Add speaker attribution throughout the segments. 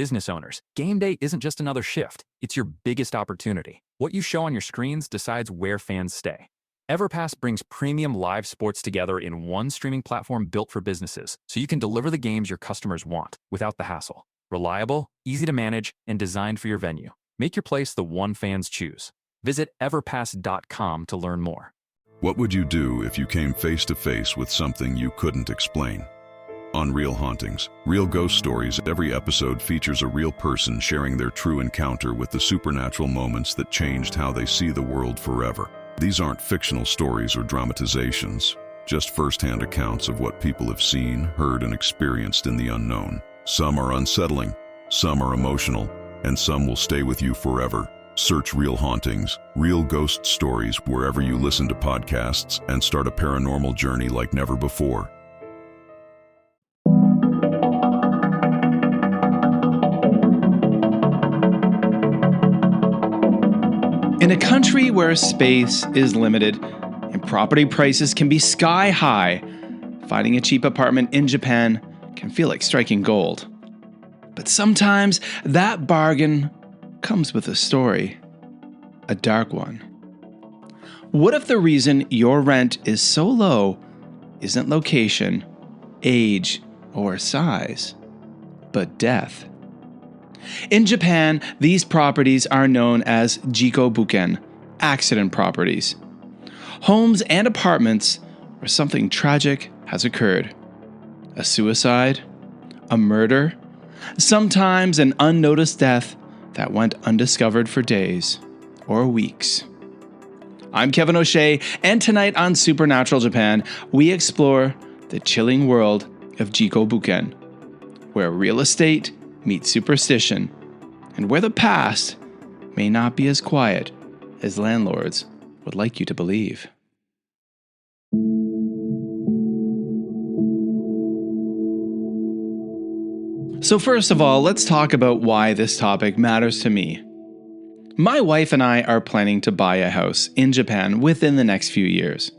Speaker 1: business owners, game day isn't just another shift, it's your biggest opportunity. What you show on your screens decides where fans stay. EverPass brings premium live sports together in one streaming platform built for businesses, so you can deliver the games your customers want without the hassle. Reliable, easy to manage, and designed for your venue. Make your place the one fans choose. Visit everpass.com to learn more.
Speaker 2: What would you do if you came face to face with something you couldn't explain? On Real Hauntings, Real Ghost Stories, every episode features a real person sharing their true encounter with the supernatural moments that changed how they see the world forever. These aren't fictional stories or dramatizations, just first-hand accounts of what people have seen, heard, and experienced in the unknown. Some are unsettling, some are emotional, and some will stay with you forever. Search Real Hauntings, Real Ghost Stories wherever you listen to podcasts and start a paranormal journey like never before.
Speaker 3: In a country where space is limited and property prices can be sky high, finding a cheap apartment in Japan can feel like striking gold. But sometimes that bargain comes with a story, a dark one. What if the reason your rent is so low isn't location, age, or size, but death? In Japan, these properties are known as Jiko Bukken, accident properties. Homes and apartments where something tragic has occurred. A suicide, a murder, sometimes an unnoticed death that went undiscovered for days or weeks. I'm Kevin O'Shea, and tonight on Supernatural Japan, we explore the chilling world of Jiko Bukken, where real estate meets superstition, and where the past may not be as quiet as landlords would like you to believe. So first of all, let's talk about why this topic matters to me. My wife and I are planning to buy a house in Japan within the next few years.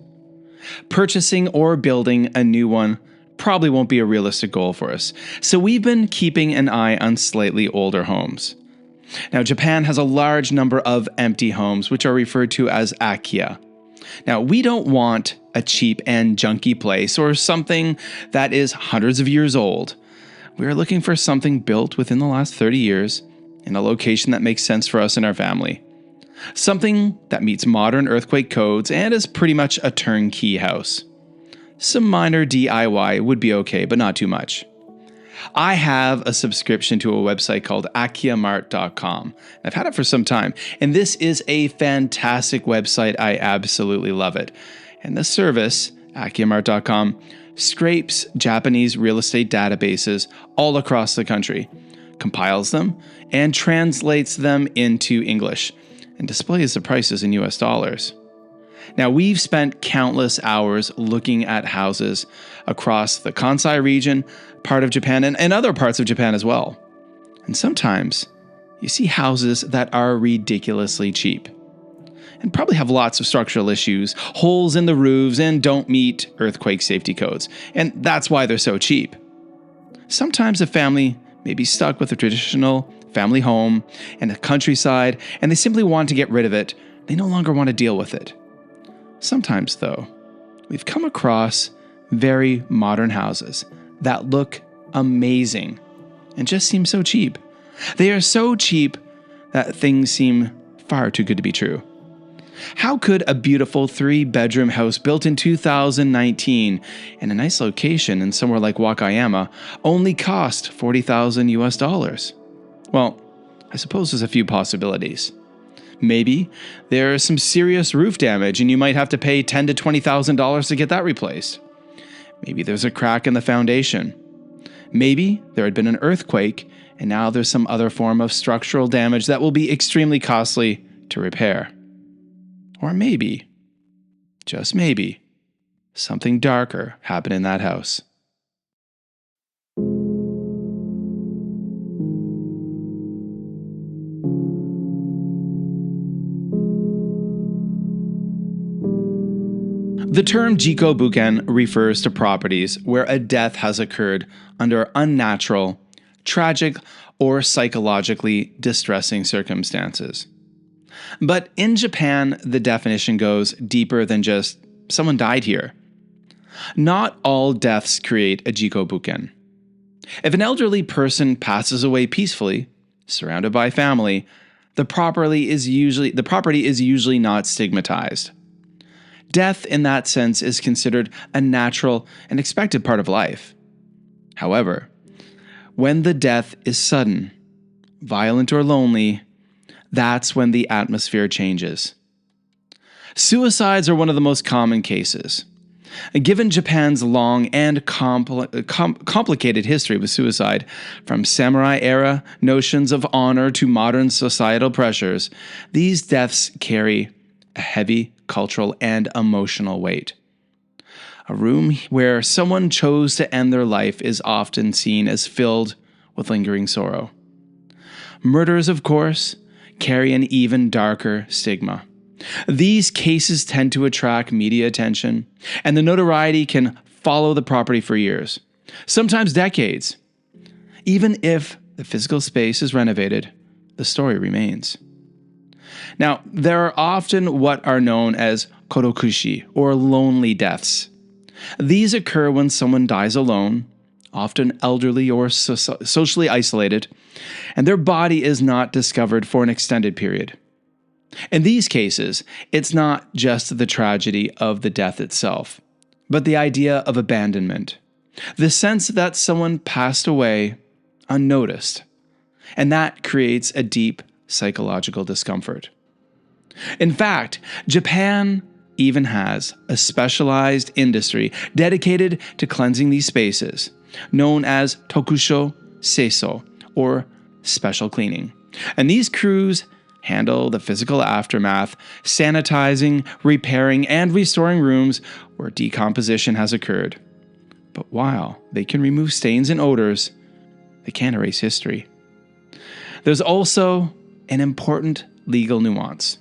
Speaker 3: Purchasing or building a new one probably won't be a realistic goal for us, so we've been keeping an eye on slightly older homes. Now, Japan has a large number of empty homes, which are referred to as akiya. Now, we don't want a cheap and junky place or something that is hundreds of years old. We are looking for something built within the last 30 years in a location that makes sense for us and our family. Something that meets modern earthquake codes and is pretty much a turnkey house. Some minor DIY would be okay, but not too much. I have a subscription to a website called akiyamart.com. I've had it for some time, and this is a fantastic website. I absolutely love it. And the service, akiyamart.com, scrapes Japanese real estate databases all across the country, compiles them, and translates them into English, and displays the prices in US dollars. Now, we've spent countless hours looking at houses across the Kansai region, part of Japan, and other parts of Japan as well. And sometimes you see houses that are ridiculously cheap and probably have lots of structural issues, holes in the roofs, and don't meet earthquake safety codes. And that's why they're so cheap. Sometimes a family may be stuck with a traditional family home in the countryside, and they simply want to get rid of it. They no longer want to deal with it. Sometimes, though, we've come across very modern houses that look amazing and just seem so cheap. They are so cheap that things seem far too good to be true. How could a beautiful 3-bedroom house built in 2019 in a nice location in somewhere like Wakayama only cost $40,000 US dollars? Well, I suppose there's a few possibilities. Maybe there's some serious roof damage and you might have to pay $10,000 to $20,000 to get that replaced. Maybe there's a crack in the foundation. Maybe there had been an earthquake and now there's some other form of structural damage that will be extremely costly to repair. Or maybe, just maybe, something darker happened in that house. The term Jiko Bukken refers to properties where a death has occurred under unnatural, tragic, or psychologically distressing circumstances. But in Japan, the definition goes deeper than just someone died here. Not all deaths create a Jiko Bukken. If an elderly person passes away peacefully, surrounded by family, the property is usually not stigmatized. Death, in that sense, is considered a natural and expected part of life. However, when the death is sudden, violent, or lonely, that's when the atmosphere changes. Suicides are one of the most common cases. Given Japan's long and complicated history with suicide, from samurai-era notions of honor to modern societal pressures, these deaths carry a heavy cultural and emotional weight. A room where someone chose to end their life is often seen as filled with lingering sorrow. Murders, of course, carry an even darker stigma. These cases tend to attract media attention, and the notoriety can follow the property for years, sometimes decades. Even if the physical space is renovated, the story remains. Now, there are often what are known as korokushi, or lonely deaths. These occur when someone dies alone, often elderly or socially isolated, and their body is not discovered for an extended period. In these cases, it's not just the tragedy of the death itself, but the idea of abandonment, the sense that someone passed away unnoticed, and that creates a deep psychological discomfort. In fact, Japan even has a specialized industry dedicated to cleansing these spaces, known as tokusho seiso, or special cleaning. And these crews handle the physical aftermath, sanitizing, repairing, and restoring rooms where decomposition has occurred. But while they can remove stains and odors, they can't erase history. There's also an important legal nuance.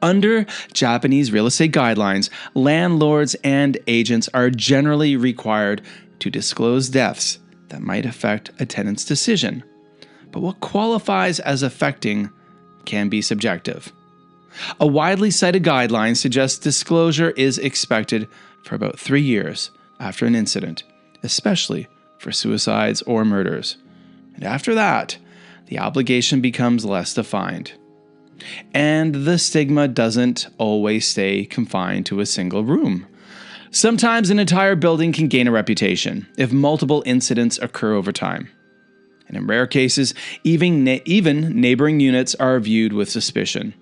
Speaker 3: Under Japanese real estate guidelines, landlords and agents are generally required to disclose deaths that might affect a tenant's decision. But what qualifies as affecting can be subjective. A widely cited guideline suggests disclosure is expected for about 3 years after an incident, especially for suicides or murders. And after that, the obligation becomes less defined. And the stigma doesn't always stay confined to a single room. Sometimes an entire building can gain a reputation if multiple incidents occur over time. And in rare cases, even neighboring units are viewed with suspicion,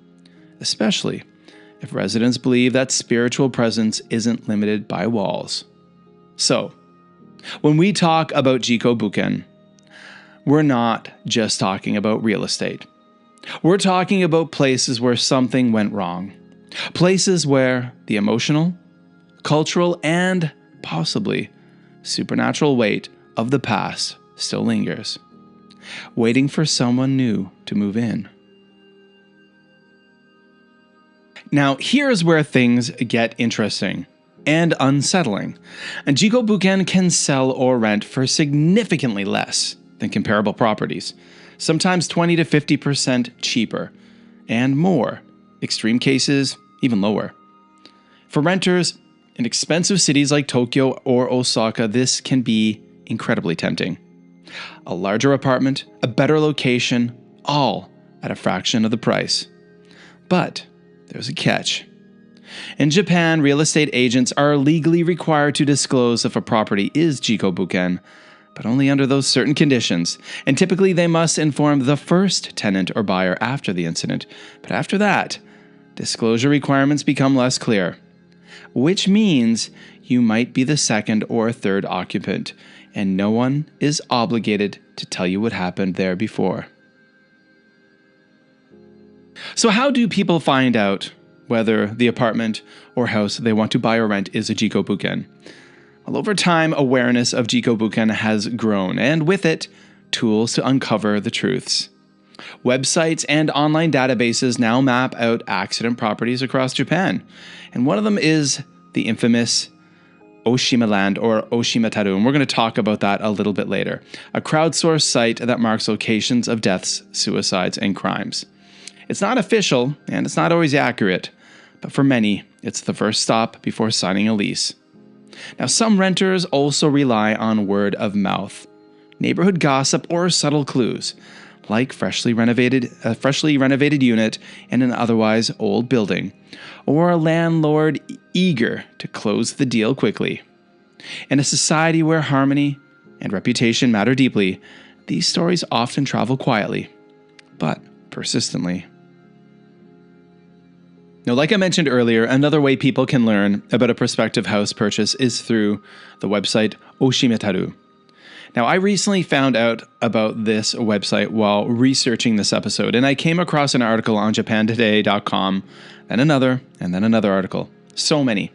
Speaker 3: especially if residents believe that spiritual presence isn't limited by walls. So, when we talk about Jiko Bukken, we're not just talking about real estate. We're talking about places where something went wrong. Places where the emotional, cultural, and possibly supernatural weight of the past still lingers, waiting for someone new to move in. Now, here's where things get interesting and unsettling. And Jiko Bukken can sell or rent for significantly less than comparable properties, sometimes 20 to 50% cheaper, and more, extreme cases, even lower. For renters in expensive cities like Tokyo or Osaka, this can be incredibly tempting. A larger apartment, a better location, all at a fraction of the price. But there's a catch. In Japan, real estate agents are legally required to disclose if a property is Jiko Bukken, but only under those certain conditions, and typically they must inform the first tenant or buyer after the incident. But after that, disclosure requirements become less clear, which means you might be the second or third occupant, and no one is obligated to tell you what happened there before. So how do people find out whether the apartment or house they want to buy or rent is a Jiko Bukken? Well, over time, awareness of Jiko Bukken has grown, and with it, tools to uncover the truths. Websites and online databases now map out accident properties across Japan, and one of them is the infamous Oshima Land or Oshimataru, and we're going to talk about that a little bit later. A crowdsourced site that marks locations of deaths, suicides, and crimes. It's not official, and it's not always accurate, but for many, it's the first stop before signing a lease. Now, some renters also rely on word of mouth, neighborhood gossip, or subtle clues, like a freshly renovated unit in an otherwise old building, or a landlord eager to close the deal quickly. In a society where harmony and reputation matter deeply, these stories often travel quietly, but persistently. Now, like I mentioned earlier, another way people can learn about a prospective house purchase is through the website Oshimataru. Now, I recently found out about this website while researching this episode, and I came across an article on japantoday.com, then another article. So many.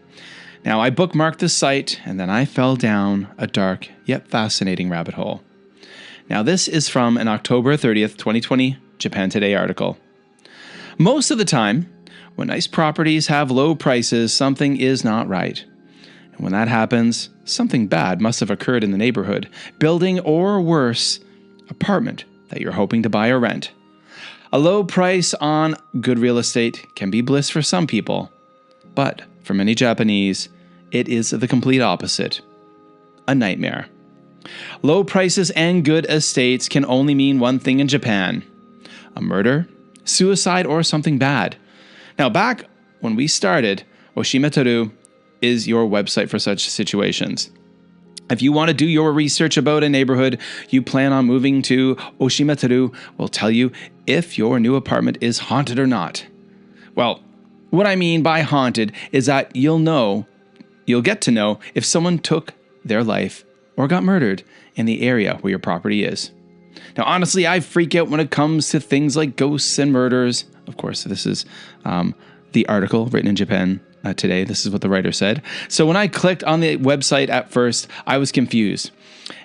Speaker 3: Now, I bookmarked this site, and then I fell down a dark yet fascinating rabbit hole. Now, this is from an October 30th, 2020 Japan Today article. Most of the time, when nice properties have low prices, something is not right. And when that happens, something bad must have occurred in the neighborhood, building, or worse, apartment that you're hoping to buy or rent. A low price on good real estate can be bliss for some people, but for many Japanese, it is the complete opposite. A nightmare. Low prices and good estates can only mean one thing in Japan: a murder, suicide, or something bad. Now, back when we started, Oshimataru is your website for such situations. If you want to do your research about a neighborhood you plan on moving to, Oshimataru will tell you if your new apartment is haunted or not. Well, what I mean by haunted is that you'll get to know if someone took their life or got murdered in the area where your property is. Now, honestly, I freak out when it comes to things like ghosts and murders. Of course, this is the article written in Japan Today. This is what the writer said. So when I clicked on the website at first, I was confused.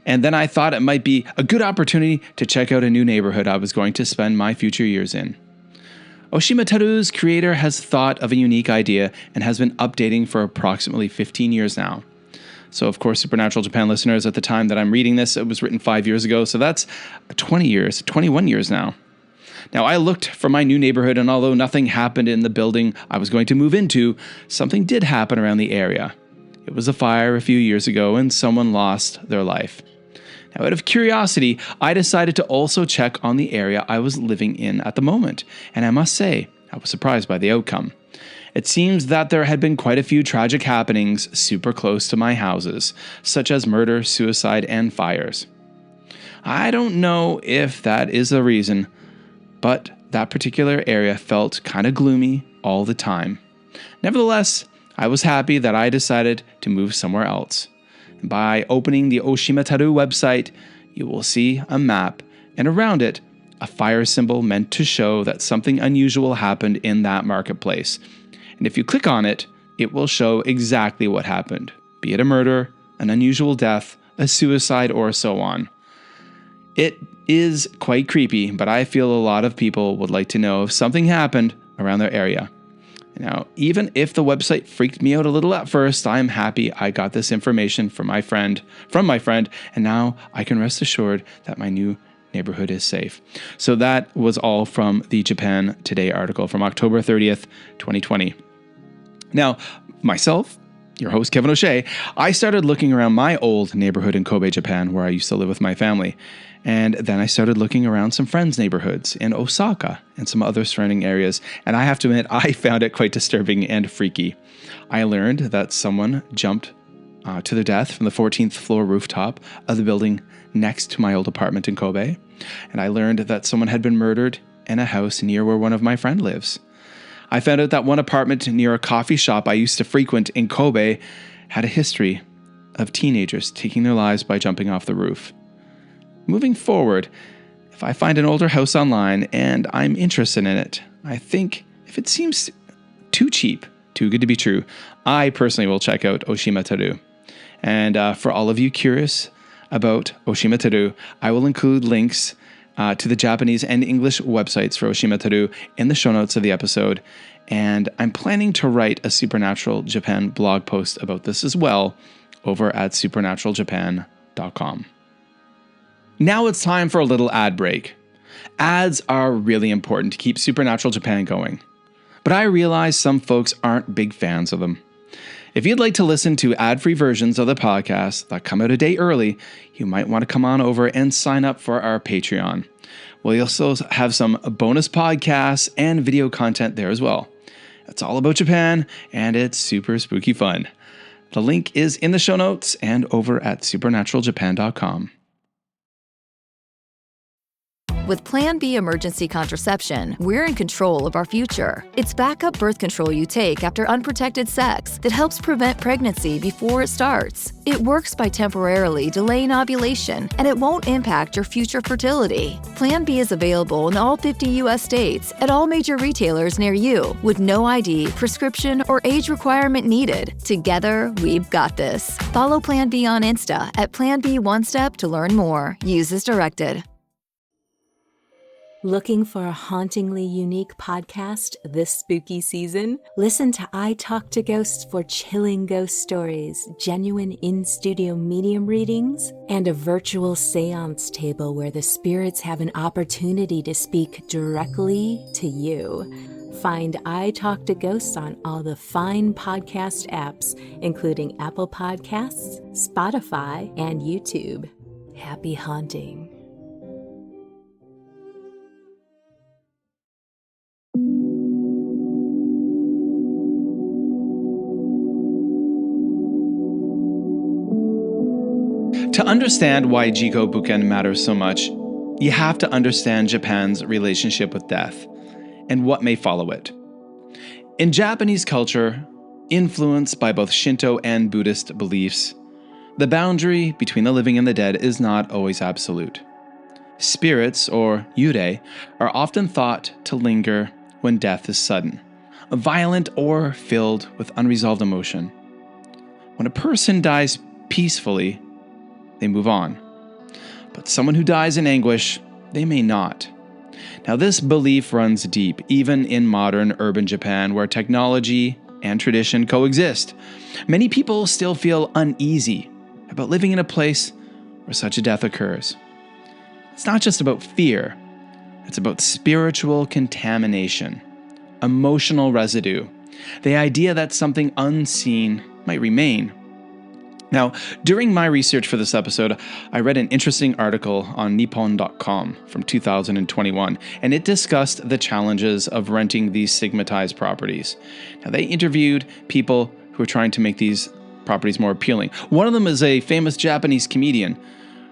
Speaker 3: And then I thought it might be a good opportunity to check out a new neighborhood I was going to spend my future years in. Oshimataru's creator has thought of a unique idea and has been updating for approximately 15 years now. So, of course, Supernatural Japan listeners, at the time that I'm reading this, it was written 5 years ago. So that's 21 years now. Now, I looked for my new neighborhood, and although nothing happened in the building I was going to move into, something did happen around the area. It was a fire a few years ago, and someone lost their life. Now, out of curiosity, I decided to also check on the area I was living in at the moment, and I must say, I was surprised by the outcome. It seems that there had been quite a few tragic happenings super close to my houses, such as murder, suicide, and fires. I don't know if that is the reason, but that particular area felt kind of gloomy all the time. Nevertheless, I was happy that I decided to move somewhere else. And by opening the Oshimataru website, you will see a map, and around it, a fire symbol meant to show that something unusual happened in that marketplace. And if you click on it, it will show exactly what happened, be it a murder, an unusual death, a suicide, or so on. It is quite creepy, but I feel a lot of people would like to know if something happened around their area. Now, even if the website freaked me out a little at first, I'm happy I got this information from my friend, and now I can rest assured that my new neighborhood is safe. So that was all from the Japan Today article from October 30th, 2020. Now, myself, your host, Kevin O'Shea, I started looking around my old neighborhood in Kobe, Japan, where I used to live with my family. And then I started looking around some friends' neighborhoods in Osaka and some other surrounding areas. And I have to admit, I found it quite disturbing and freaky. I learned that someone jumped to their death from the 14th floor rooftop of the building next to my old apartment in Kobe. And I learned that someone had been murdered in a house near where one of my friends lives. I found out that one apartment near a coffee shop I used to frequent in Kobe had a history of teenagers taking their lives by jumping off the roof. Moving forward, if I find an older house online and I'm interested in it, I think if it seems too cheap, too good to be true, I personally will check out Oshimataru. And for all of you curious about Oshimataru, I will include links to the Japanese and English websites for Oshimataru in the show notes of the episode. And I'm planning to write a Supernatural Japan blog post about this as well, over at supernaturaljapan.com. Now it's time for a little ad break. Ads are really important to keep Supernatural Japan going, but I realize some folks aren't big fans of them. If you'd like to listen to ad-free versions of the podcast that come out a day early, you might want to come on over and sign up for our Patreon. We'll also have some bonus podcasts and video content there as well. It's all about Japan, and it's super spooky fun. The link is in the show notes and over at supernaturaljapan.com.
Speaker 4: With Plan B emergency contraception, we're in control of our future. It's backup birth control you take after unprotected sex that helps prevent pregnancy before it starts. It works by temporarily delaying ovulation, and it won't impact your future fertility. Plan B is available in all 50 U.S. states at all major retailers near you, with no ID, prescription, or age requirement needed. Together, we've got this. Follow Plan B on Insta at Plan B One Step to learn more. Use as directed.
Speaker 5: Looking for a hauntingly unique podcast this spooky season? Listen to I Talk to Ghosts for chilling ghost stories, genuine in-studio medium readings, and a virtual seance table where the spirits have an opportunity to speak directly to you. Find I Talk to Ghosts on all the fine podcast apps, including Apple Podcasts, Spotify, and YouTube. Happy haunting.
Speaker 3: To understand why Jiko Bukken matters so much, you have to understand Japan's relationship with death and what may follow it. In Japanese culture, influenced by both Shinto and Buddhist beliefs, the boundary between the living and the dead is not always absolute. Spirits, or yurei, are often thought to linger when death is sudden, violent, or filled with unresolved emotion. When a person dies peacefully, they move on. But someone who dies in anguish, they may not. Now, this belief runs deep, even in modern urban Japan, where technology and tradition coexist. Many people still feel uneasy about living in a place where such a death occurs. It's not just about fear, it's about spiritual contamination, emotional residue, the idea that something unseen might remain. Now, during my research for this episode, I read an interesting article on nippon.com from 2021, and it discussed the challenges of renting these stigmatized properties. Now, they interviewed people who are trying to make these properties more appealing. One of them is a famous Japanese comedian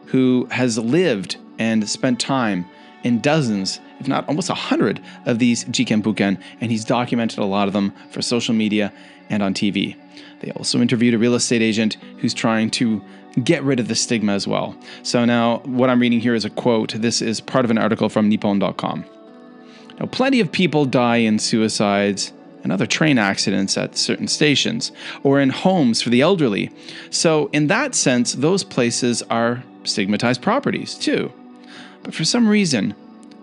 Speaker 3: who has lived and spent time in dozens, if not almost 100 of these Jiko Bukken, and he's documented a lot of them for social media and on TV. They also interviewed a real estate agent who's trying to get rid of the stigma as well. So now what I'm reading here is a quote. This is part of an article from nippon.com. Now, plenty of people die in suicides and other train accidents at certain stations or in homes for the elderly. So in that sense, those places are stigmatized properties too. But for some reason,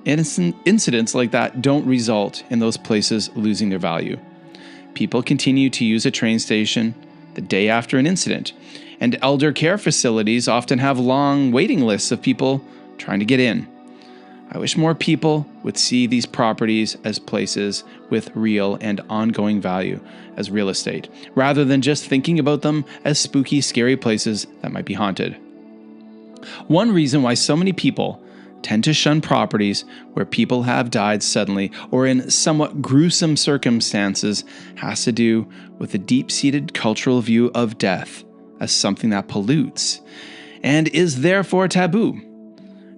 Speaker 3: incidents like that don't result in those places losing their value. People continue to use a train station the day after an incident, and elder care facilities often have long waiting lists of people trying to get in. I wish more people would see these properties as places with real and ongoing value as real estate, rather than just thinking about them as spooky, scary places that might be haunted. One reason why so many people tend to shun properties where people have died suddenly or in somewhat gruesome circumstances has to do with a deep-seated cultural view of death as something that pollutes and is therefore taboo.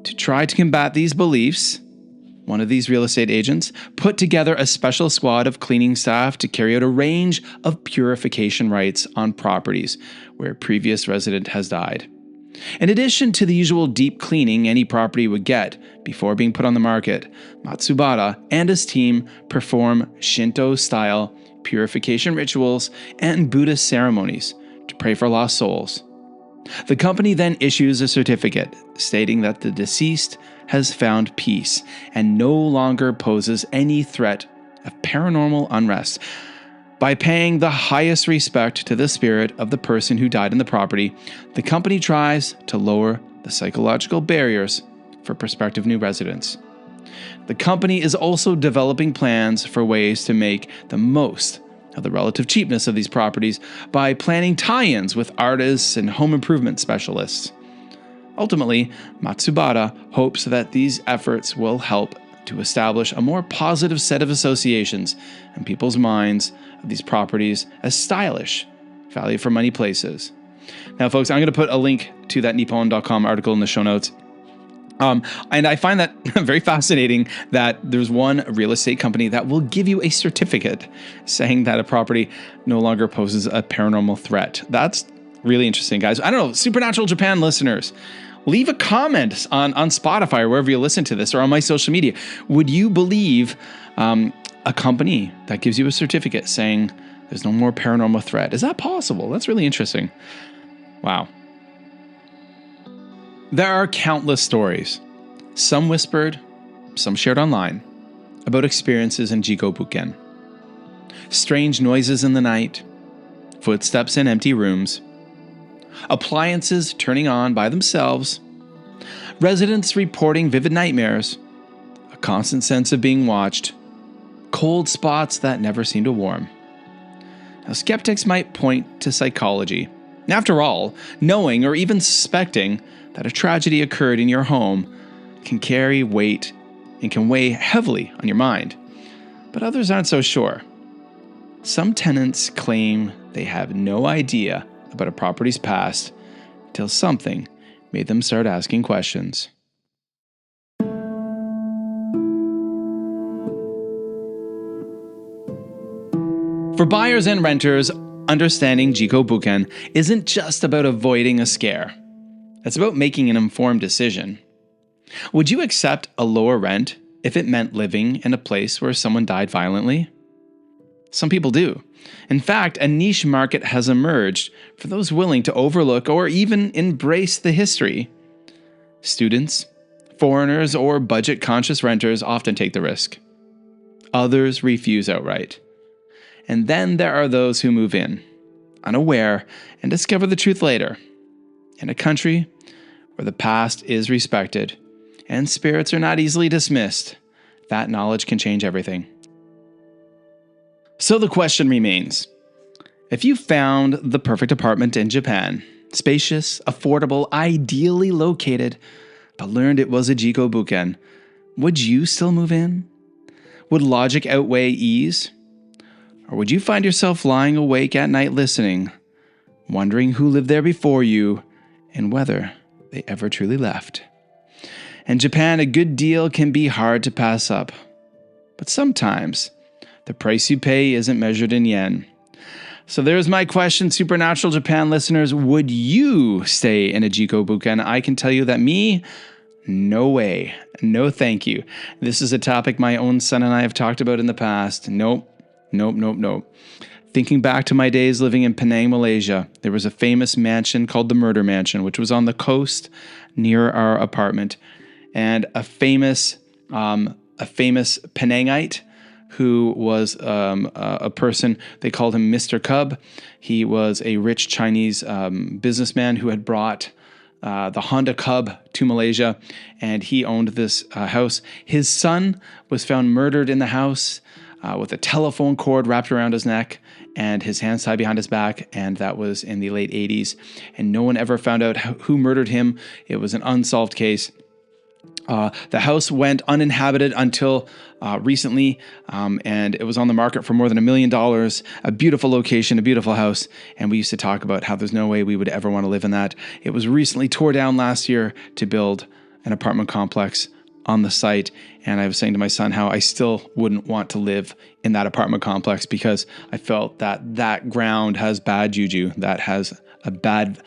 Speaker 3: To try to combat these beliefs, one of these real estate agents put together a special squad of cleaning staff to carry out a range of purification rites on properties where a previous resident has died. In addition to the usual deep cleaning any property would get before being put on the market, Matsubara and his team perform Shinto-style purification rituals and Buddhist ceremonies to pray for lost souls. The company then issues a certificate stating that the deceased has found peace and no longer poses any threat of paranormal unrest. By paying the highest respect to the spirit of the person who died in the property, the company tries to lower the psychological barriers for prospective new residents. The company is also developing plans for ways to make the most of the relative cheapness of these properties by planning tie-ins with artists and home improvement specialists. Ultimately, Matsubara hopes that these efforts will help to establish a more positive set of associations in people's minds of these properties as stylish, value for money places. Now, folks, I'm going to put a link to that Nippon.com article in the show notes. And I find that very fascinating that there's one real estate company that will give you a certificate saying that a property no longer poses a paranormal threat. That's really interesting, guys. I don't know, Supernatural Japan listeners, leave a comment on Spotify or wherever you listen to this or on my social media. Would you believe a company that gives you a certificate saying there's no more paranormal threat? Is that possible? That's really interesting. Wow. There are countless stories, some whispered, some shared online, about experiences in Jiko Bukken. Strange noises in the night, footsteps in empty rooms, appliances turning on by themselves, residents reporting vivid nightmares, a constant sense of being watched, cold spots that never seem to warm. Now, skeptics might point to psychology. After all, knowing or even suspecting that a tragedy occurred in your home can carry weight and can weigh heavily on your mind. But others aren't so sure. Some tenants claim they have no idea about a property's past until something made them start asking questions. For buyers and renters, understanding Jiko Bukken isn't just about avoiding a scare. It's about making an informed decision. Would you accept a lower rent if it meant living in a place where someone died violently? Some people do. In fact, a niche market has emerged for those willing to overlook or even embrace the history. Students, foreigners, or budget-conscious renters often take the risk. Others refuse outright. And then there are those who move in, unaware, and discover the truth later. In a country where the past is respected and spirits are not easily dismissed, that knowledge can change everything. So the question remains, if you found the perfect apartment in Japan, spacious, affordable, ideally located, but learned it was a Jiko Bukken, would you still move in? Would logic outweigh ease? Or would you find yourself lying awake at night listening, wondering who lived there before you and whether they ever truly left? In Japan, a good deal can be hard to pass up. But sometimes, the price you pay isn't measured in yen. So there's my question, Supernatural Japan listeners. Would you stay in a Jiko Bukken? I can tell you that me, no way. No thank you. This is a topic my own son and I have talked about in the past. Nope. Thinking back to my days living in Penang, Malaysia, there was a famous mansion called the Murder Mansion, which was on the coast near our apartment. And a famous Penangite who was a person, they called him Mr. Cub. He was a rich Chinese businessman who had brought the Honda Cub to Malaysia, and he owned this house. His son was found murdered in the house with a telephone cord wrapped around his neck and his hands tied behind his back, and that was in the late 80s. And no one ever found out who murdered him. It was an unsolved case. The house went uninhabited until recently, and it was on the market for more than $1 million. A beautiful location, a beautiful house, and we used to talk about how there's no way we would ever want to live in that. It was recently tore down last year to build an apartment complex on the site, and I was saying to my son how I still wouldn't want to live in that apartment complex because I felt that that ground has bad juju, that has a bad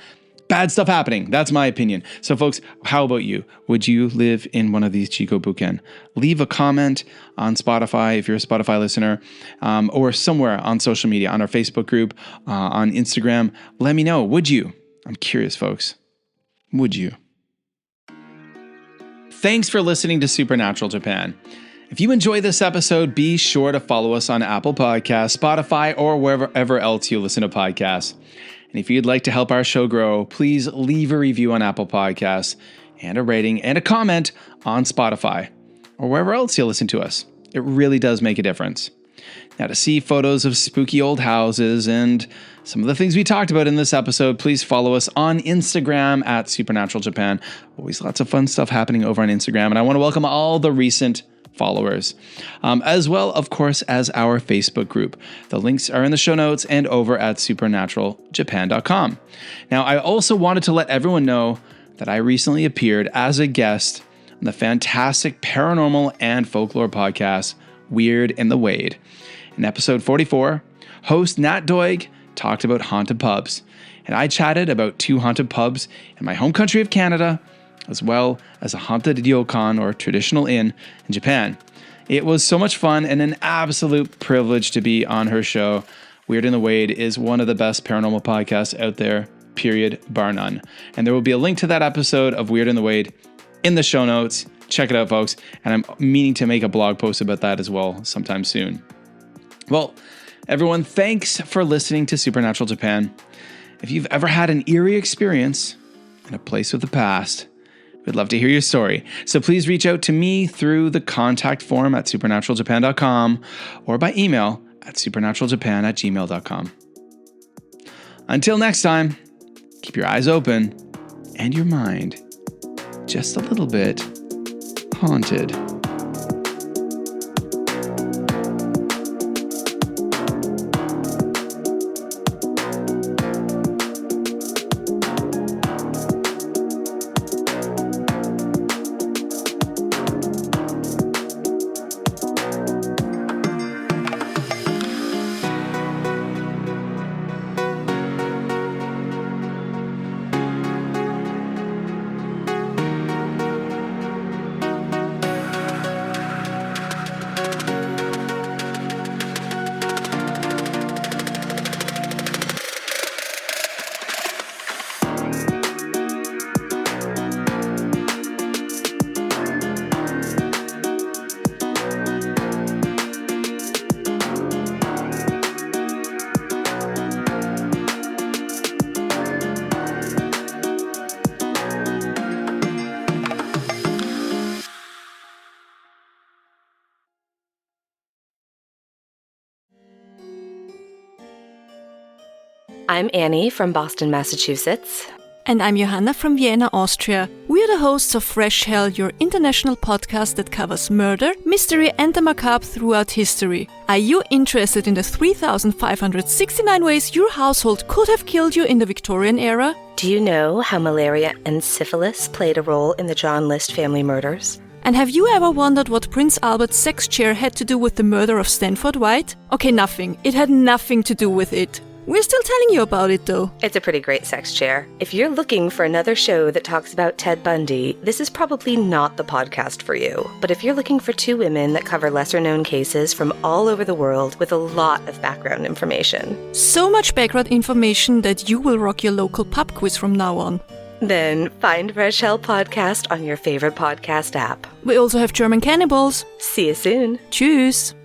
Speaker 3: stuff happening. That's my opinion. So folks, how about you? Would you live in one of these Jiko Bukken? Leave a comment on Spotify if you're a Spotify listener, or somewhere on social media, on our Facebook group, on Instagram. Let me know. Would you? I'm curious, folks. Would you? Thanks for listening to Supernatural Japan. If you enjoy this episode, be sure to follow us on Apple Podcasts, Spotify, or wherever else you listen to podcasts. And if you'd like to help our show grow, please leave a review on Apple Podcasts and a rating and a comment on Spotify or wherever else you listen to us. It really does make a difference. Now, to see photos of spooky old houses and some of the things we talked about in this episode, please follow us on Instagram at Supernatural Japan. Always lots of fun stuff happening over on Instagram. And I want to welcome all the recent followers, as well, of course, as our Facebook group. The links are in the show notes and over at supernaturaljapan.com. Now, I also wanted to let everyone know that I recently appeared as a guest on the fantastic paranormal and folklore podcast, Weird in the Wade. In episode 44, host Nat Doig talked about haunted pubs, and I chatted about 2 haunted pubs in my home country of Canada, as well as a haunted ryokan or traditional inn in Japan. It was so much fun and an absolute privilege to be on her show. Weird in the Wade is one of the best paranormal podcasts out there, period, bar none. And there will be a link to that episode of Weird in the Wade in the show notes. Check it out, folks. And I'm meaning to make a blog post about that as well sometime soon. Well, everyone, thanks for listening to Supernatural Japan. If you've ever had an eerie experience in a place of the past, we'd love to hear your story. So please reach out to me through the contact form at supernaturaljapan.com or by email at supernaturaljapan@gmail.com. Until next time, keep your eyes open and your mind just a little bit haunted.
Speaker 6: I'm Annie from Boston, Massachusetts.
Speaker 7: And I'm Johanna from Vienna, Austria. We're the hosts of Fresh Hell, your international podcast that covers murder, mystery, and the macabre throughout history. Are you interested in the 3,569 ways your household could have killed you in the Victorian era?
Speaker 6: Do you know how malaria and syphilis played a role in the John List family murders?
Speaker 7: And have you ever wondered what Prince Albert's sex chair had to do with the murder of Stanford White? Okay, nothing. It had nothing to do with it. We're still telling you about it, though.
Speaker 6: It's a pretty great sex chair. If you're looking for another show that talks about Ted Bundy, this is probably not the podcast for you. But if you're looking for 2 women that cover lesser-known cases from all over the world with a lot of background information.
Speaker 7: So much background information that you will rock your local pub quiz from now on.
Speaker 6: Then find Fresh Hell Podcast on your favorite podcast app.
Speaker 7: We also have German cannibals.
Speaker 6: See you soon.
Speaker 7: Tschüss.